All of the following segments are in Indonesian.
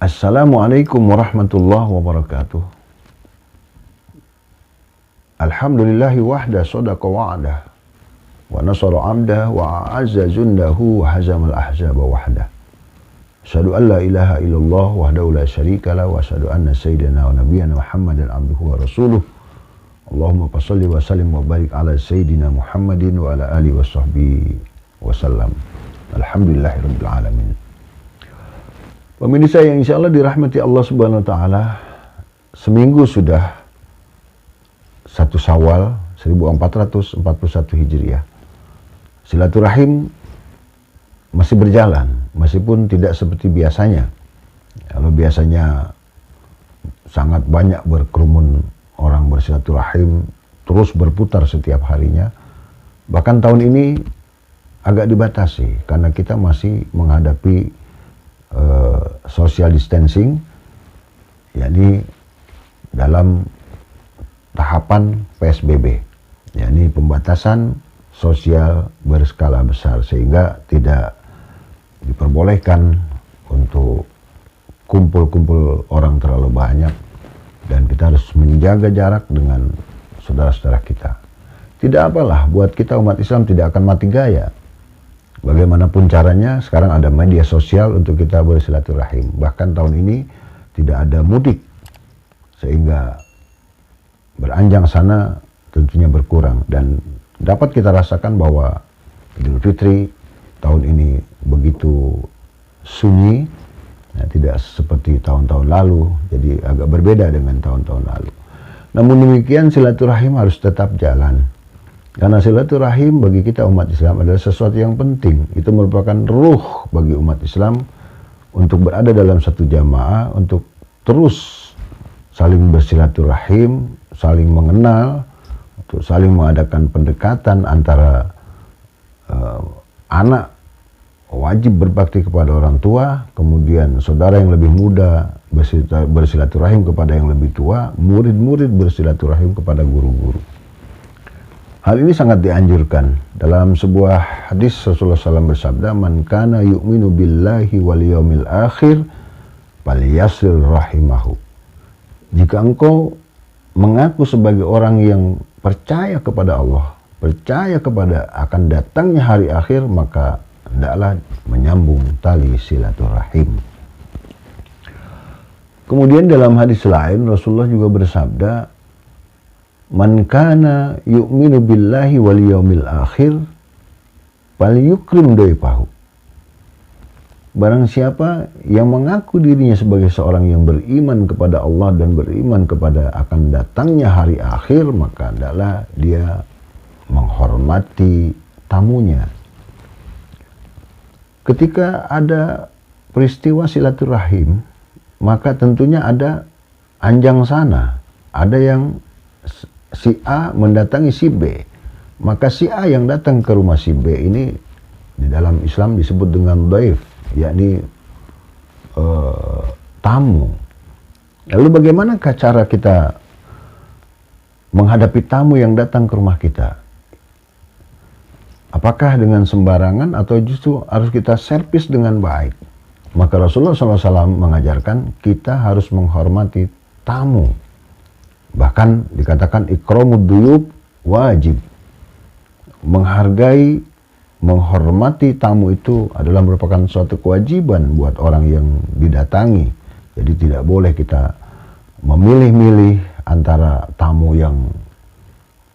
Assalamualaikum warahmatullahi wabarakatuh. Alhamdulillahi wahda sadaqa wa'adah wa nasara abdah wa a'azza jundahu wa hazamal ahzaba wahdah. Asyhadu an la ilaha illallah wahdahu la syarika lah wa asyhadu anna sayyidina wa nabiyyana Muhammadan abduhu wa rasuluh. Allahumma shalli wa sallim wa barik ala sayyidina Muhammadin wa ala alihi wa sahbihi wa sallam. Alhamdulillahirabbil alamin. Pemirsa yang insya Allah dirahmati Allah Subhanahu wa Ta'ala, seminggu sudah 1 Syawal 1441 Hijriah. Silaturahim masih berjalan, meskipun tidak seperti biasanya. Kalau biasanya sangat banyak berkerumun orang bersilaturahim, terus berputar setiap harinya. Bahkan tahun ini agak dibatasi, karena kita masih menghadapi social distancing, yakni dalam tahapan PSBB, yakni pembatasan sosial berskala besar, sehingga tidak diperbolehkan untuk kumpul-kumpul orang terlalu banyak, dan kita harus menjaga jarak dengan saudara-saudara kita. Tidak apalah, buat kita umat Islam tidak akan mati gaya. Bagaimanapun caranya, sekarang ada media sosial untuk kita bersilaturahim. Bahkan tahun ini tidak ada mudik, sehingga beranjang sana tentunya berkurang. Dan dapat kita rasakan bahwa Idul Fitri tahun ini begitu sunyi, ya, tidak seperti tahun-tahun lalu, jadi agak berbeda dengan tahun-tahun lalu. Namun demikian, silaturahim harus tetap jalan. Karena silaturahim bagi kita umat Islam adalah sesuatu yang penting. Itu merupakan ruh bagi umat Islam untuk berada dalam satu jamaah, untuk terus saling bersilaturahim, saling mengenal, untuk saling mengadakan pendekatan antara anak wajib berbakti kepada orang tua, kemudian saudara yang lebih muda bersilaturahim kepada yang lebih tua, murid-murid bersilaturahim kepada guru-guru. Hal ini sangat dianjurkan. Dalam sebuah hadis Rasulullah SAW bersabda, "Man kana yu'minu billahi wal yawmil akhir falyasil rahimahu." Jika engkau mengaku sebagai orang yang percaya kepada Allah, percaya kepada akan datangnya hari akhir, maka hendaklah menyambung tali silaturahim. Kemudian dalam hadis lain Rasulullah juga bersabda, "Man kana yu'minu billahi wal yawmil akhir falyukrim dayfahu." Barang siapa yang mengaku dirinya sebagai seorang yang beriman kepada Allah dan beriman kepada akan datangnya hari akhir, maka adalah dia menghormati tamunya. Ketika ada peristiwa silaturahim, maka tentunya ada anjang sana, ada yang si A mendatangi si B, maka si A yang datang ke rumah si B ini di dalam Islam disebut dengan dhaif, yakni tamu. Lalu bagaimanakah cara kita menghadapi tamu yang datang ke rumah kita? Apakah dengan sembarangan atau justru harus kita servis dengan baik? Maka Rasulullah SAW mengajarkan kita harus menghormati tamu. Bahkan dikatakan ikramud duyub wajib. Menghargai, menghormati tamu itu adalah merupakan suatu kewajiban buat orang yang didatangi. Jadi tidak boleh kita memilih-milih antara tamu yang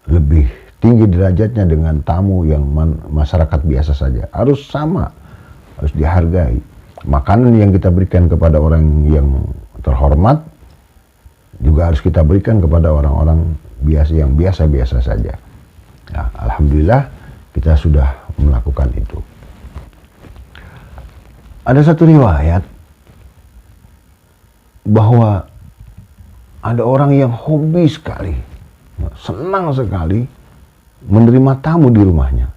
lebih tinggi derajatnya dengan tamu yang masyarakat biasa saja. Harus sama, harus dihargai. Makanan yang kita berikan kepada orang yang terhormat juga harus kita berikan kepada orang-orang biasa yang biasa-biasa saja. Nah, alhamdulillah kita sudah melakukan itu. Ada satu riwayat bahwa ada orang yang hobi sekali, senang sekali menerima tamu di rumahnya.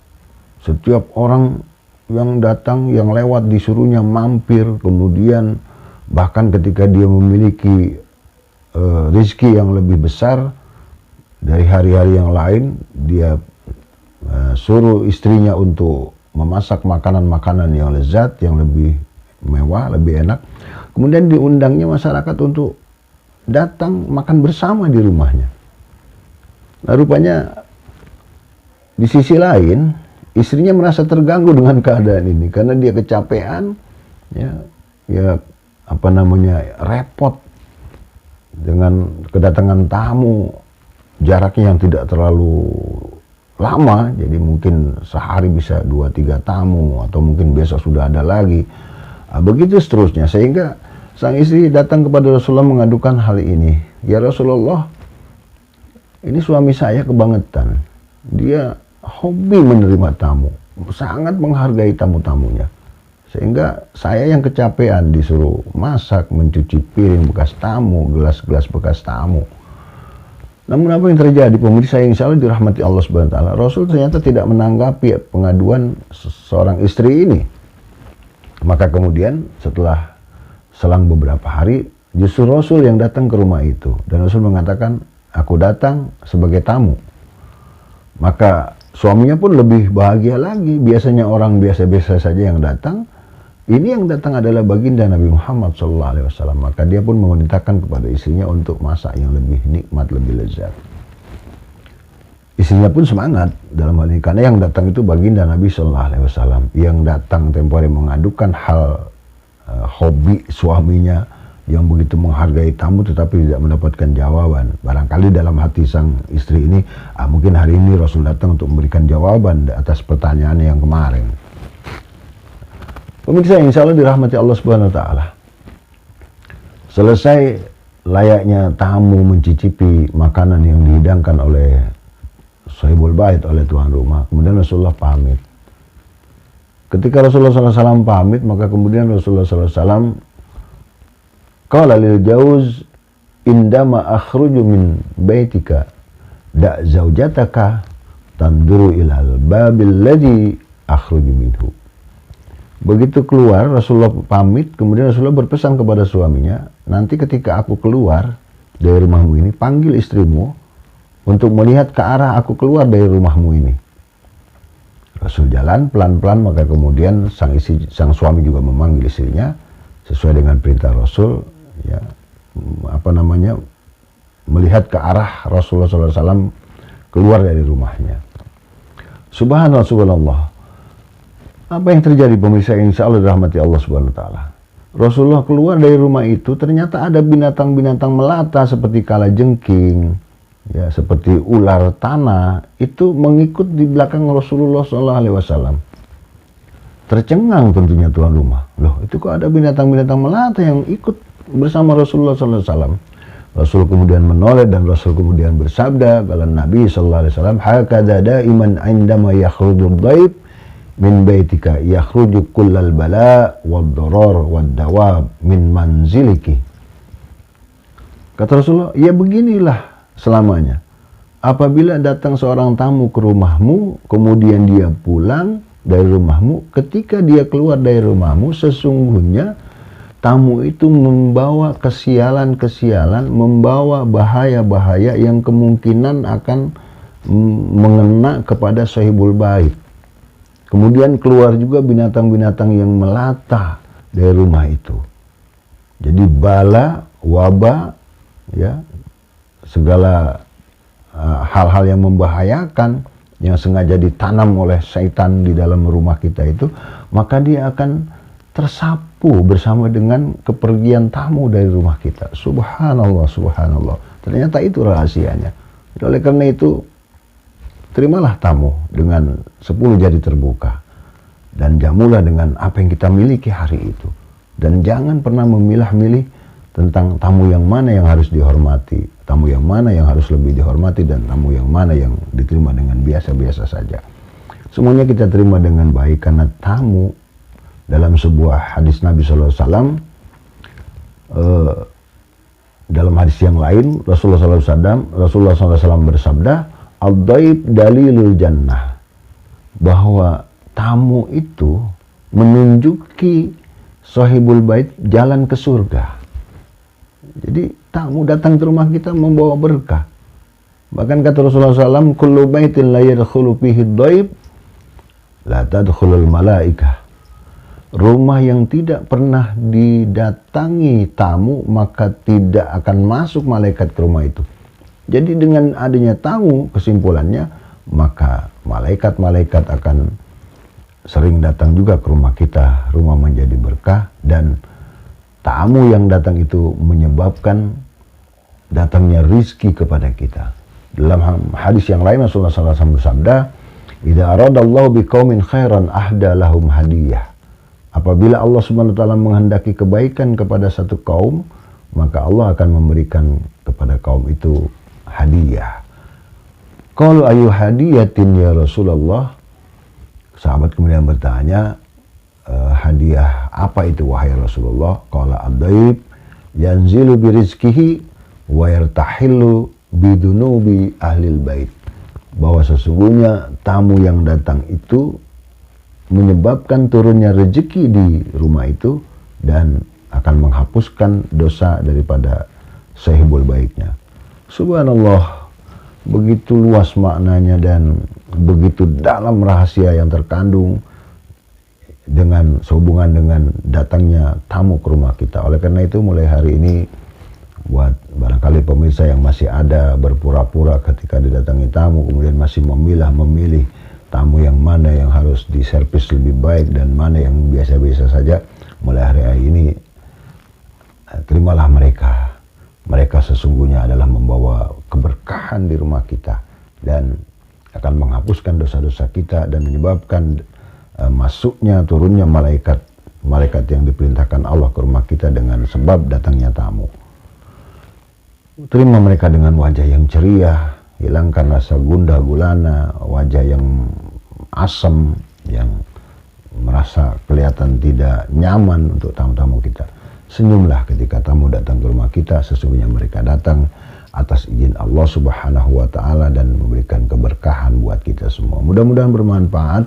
Setiap orang yang datang, yang lewat disuruhnya mampir, kemudian bahkan ketika dia memiliki rezeki yang lebih besar dari hari-hari yang lain, dia suruh istrinya untuk memasak makanan-makanan yang lezat, yang lebih mewah, lebih enak. Kemudian diundangnya masyarakat untuk datang makan bersama di rumahnya. Nah, rupanya di sisi lain istrinya merasa terganggu dengan keadaan ini karena dia kecapean, ya repot dengan kedatangan tamu, jaraknya yang tidak terlalu lama, jadi mungkin sehari bisa 2-3 tamu atau mungkin besok sudah ada lagi. Nah, begitu seterusnya, sehingga sang istri datang kepada Rasulullah mengadukan hal ini. Ya Rasulullah, ini suami saya kebangetan, dia hobi menerima tamu, sangat menghargai tamu-tamunya, sehingga saya yang kecapean disuruh masak, mencuci piring bekas tamu, gelas-gelas bekas tamu. Namun apa yang terjadi, pemirsa yang insya Allah dirahmati Allah Subhanahu wa Ta'ala, Rasul ternyata tidak menanggapi pengaduan seorang istri ini. Maka kemudian setelah selang beberapa hari, justru Rasul yang datang ke rumah itu, dan Rasul mengatakan, aku datang sebagai tamu. Maka suaminya pun lebih bahagia lagi. Biasanya orang biasa-biasa saja yang datang, ini yang datang adalah baginda Nabi Muhammad SAW. Maka dia pun memerintahkan kepada istrinya untuk masak yang lebih nikmat, lebih lezat. Istrinya pun semangat dalam hal ini, karena yang datang itu baginda Nabi SAW. Yang datang tempoh hari mengadukan hal hobi suaminya yang begitu menghargai tamu tetapi tidak mendapatkan jawaban. Barangkali dalam hati sang istri ini, mungkin hari ini Rasul datang untuk memberikan jawaban atas pertanyaan yang kemarin. Pemirsa insya Allah dirahmati Allah Subhanahu wa Ta'ala, selesai layaknya tamu mencicipi makanan yang dihidangkan oleh sahibul bait, oleh tuan rumah, kemudian Rasulullah pamit. Ketika Rasulullah SAW pamit, maka kemudian Rasulullah SAW qala lil jauz indama akhruju min baitika da zaujataka tanduru ilal babil ladzi akhruju minhu. Begitu keluar Rasulullah pamit, kemudian Rasulullah berpesan kepada suaminya, nanti ketika aku keluar dari rumahmu ini, panggil istrimu untuk melihat ke arah aku keluar dari rumahmu ini. Rasul jalan pelan-pelan, maka kemudian sang suami juga memanggil istrinya sesuai dengan perintah Rasul, melihat ke arah Rasulullah SAW keluar dari rumahnya. Subhanallah, subhanallah. Apa yang terjadi pemirsa insya Allah dirahmati Allah Subhanahu wa Ta'ala? Rasulullah keluar dari rumah itu, ternyata ada binatang-binatang melata seperti kalajengking, seperti ular tanah, itu mengikut di belakang Rasulullah SAW. Tercengang tentunya tuan rumah. Loh, itu kok ada binatang-binatang melata yang ikut bersama Rasulullah SAW. Rasul kemudian menoleh dan Rasul kemudian bersabda, kala Nabi SAW, hakadha daiman indama yakhrujud dhaib min baitika yakhruju kullal bala wad darar wad dawab min manziliki. Kata Rasulullah, ya beginilah selamanya. Apabila datang seorang tamu ke rumahmu, kemudian dia pulang dari rumahmu, ketika dia keluar dari rumahmu, sesungguhnya tamu itu membawa kesialan-kesialan, membawa bahaya-bahaya yang kemungkinan akan mengena kepada sahibul bait. Kemudian keluar juga binatang-binatang yang melata dari rumah itu. Jadi bala, wabah, segala hal-hal yang membahayakan yang sengaja ditanam oleh syaitan di dalam rumah kita itu, maka dia akan tersapu bersama dengan kepergian tamu dari rumah kita. Subhanallah, subhanallah. Ternyata itu rahasianya. Oleh karena itu, terimalah tamu dengan 10 jari terbuka, dan jamulah dengan apa yang kita miliki hari itu. Dan jangan pernah memilah-milih tentang tamu yang mana yang harus dihormati, tamu yang mana yang harus lebih dihormati, dan tamu yang mana yang diterima dengan biasa-biasa saja. Semuanya kita terima dengan baik, karena tamu dalam sebuah hadis Nabi SAW, dalam hadis yang lain Rasulullah SAW bersabda, ad-dhaib dalilul jannah, bahwa tamu itu menunjuki sahibul bait jalan ke surga. Jadi tamu datang ke rumah kita membawa berkah. Bahkan kata Rasulullah SAW, kullu baitin la yadkhulu fihi ad-dhaib la tadkhulul malaikah. Rumah yang tidak pernah didatangi tamu, maka tidak akan masuk malaikat ke rumah itu. Jadi dengan adanya tamu, kesimpulannya, maka malaikat-malaikat akan sering datang juga ke rumah kita. Rumah menjadi berkah, dan tamu yang datang itu menyebabkan datangnya rizki kepada kita. Dalam hadis yang lain Rasulullah SAW bersabda, "Idza aradallahu biqaumin khairan ahda lahum hadiyah." Apabila Allah Subhanahu wa taala menghendaki kebaikan kepada satu kaum, maka Allah akan memberikan kepada kaum itu hadiah. Qalu ayu hadiyatin ya Rasulullah? Sahabat kemudian bertanya, hadiah apa itu wahai Rasulullah? Qala ad-daib yanzilu birizkihi wa yartahilu bidunubi ahlil bait. Bahwa sesungguhnya tamu yang datang itu menyebabkan turunnya rezeki di rumah itu dan akan menghapuskan dosa daripada sahibul baitnya. Subhanallah, begitu luas maknanya dan begitu dalam rahasia yang terkandung dengan sehubungan dengan datangnya tamu ke rumah kita. Oleh karena itu mulai hari ini, buat barangkali pemirsa yang masih ada berpura-pura ketika didatangi tamu kemudian masih memilih tamu yang mana yang harus diservis lebih baik dan mana yang biasa-biasa saja, mulai hari ini terimalah mereka. Mereka sesungguhnya adalah membawa keberkahan di rumah kita dan akan menghapuskan dosa-dosa kita dan menyebabkan masuknya turunnya malaikat yang diperintahkan Allah ke rumah kita dengan sebab datangnya tamu. Terima mereka dengan wajah yang ceria, hilangkan rasa gundah gulana, wajah yang asam, yang merasa kelihatan tidak nyaman untuk tamu-tamu kita. Senyumlah ketika tamu datang ke rumah kita, sesungguhnya mereka datang atas izin Allah Subhanahu wa taala dan memberikan keberkahan buat kita semua. Mudah-mudahan bermanfaat.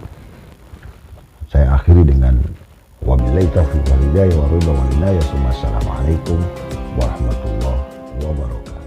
Saya akhiri dengan wabillahi taufiq wal hidayah wa ridha wal inayah. Assalamualaikum warahmatullahi wabarakatuh.